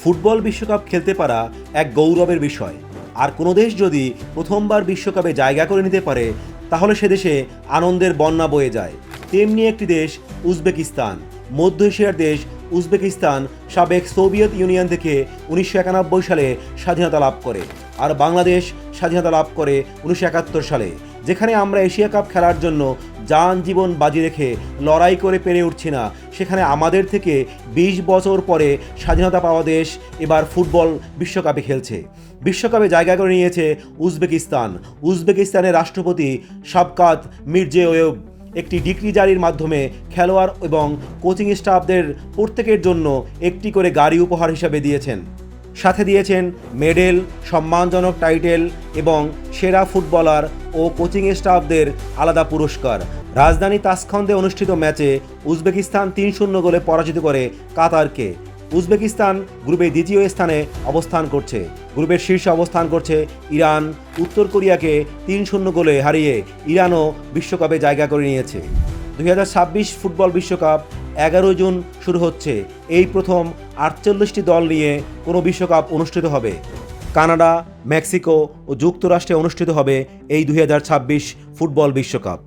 Football বিশ্বকাপ খেলতে পারা এক গৌরবের বিষয়। আর কোনো দেশ যদি প্রথমবার বিশ্বকাপে জায়গা করে নিতে পারে তাহলে সে দেশে আনন্দের বন্যা বয়ে যায়। তেমনি একটি দেশ উজবেকিস্তান। মধ্য এশিয়ার দেশ উজবেকিস্তান সাবেক সোভিয়েত ইউনিয়ন থেকে 1991 সালে স্বাধীনতা লাভ করে, আর বাংলাদেশ স্বাধীনতা লাভ করে 1971 সালে। যেখানে আমরা এশিয়া কাপ খেলার জন্য যান জীবন বাজি রেখে লড়াই করে পেরে উঠছি না, সেখানে আমাদের থেকে 20 বছর পরে স্বাধীনতা পাওয়া দেশ এবার ফুটবল বিশ্বকাপে খেলছে। বিশ্বকাপে জায়গা করে নিয়েছে উজবেকিস্তান। উজবেকিস্তানের রাষ্ট্রপতি শাবকাত মির্জিয়োয়েভ একটি ডিক্রি জারির মাধ্যমে খেলোয়াড় এবং কোচিং স্টাফদের প্রত্যেকের জন্য একটি করে গাড়ি উপহার হিসাবে দিয়েছেন। সাথে দিয়েছেন মেডেল, সম্মানজনক টাইটেল এবং সেরা ফুটবলার ও কোচিং স্টাফদের আলাদা পুরস্কার। রাজধানী তাশখন্দে অনুষ্ঠিত ম্যাচে উজবেকিস্তান 3-0 গোলে পরাজিত করে কাতারকে। উজবেকিস্তান গ্রুপে দ্বিতীয় স্থানে অবস্থান করছে। গ্রুপের শীর্ষে অবস্থান করছে ইরান। উত্তর কোরিয়াকে 3-0 গোলে হারিয়ে ইরানও বিশ্বকাপে জায়গা করে নিয়েছে। 2026 ফুটবল বিশ্বকাপ 11 জুন শুরু হচ্ছে। এই প্রথম 48টি দল নিয়ে কোনো বিশ্বকাপ অনুষ্ঠিত হবে। কানাডা, মেক্সিকো ও যুক্তরাষ্ট্রে অনুষ্ঠিত হবে এই 2026 ফুটবল বিশ্বকাপ।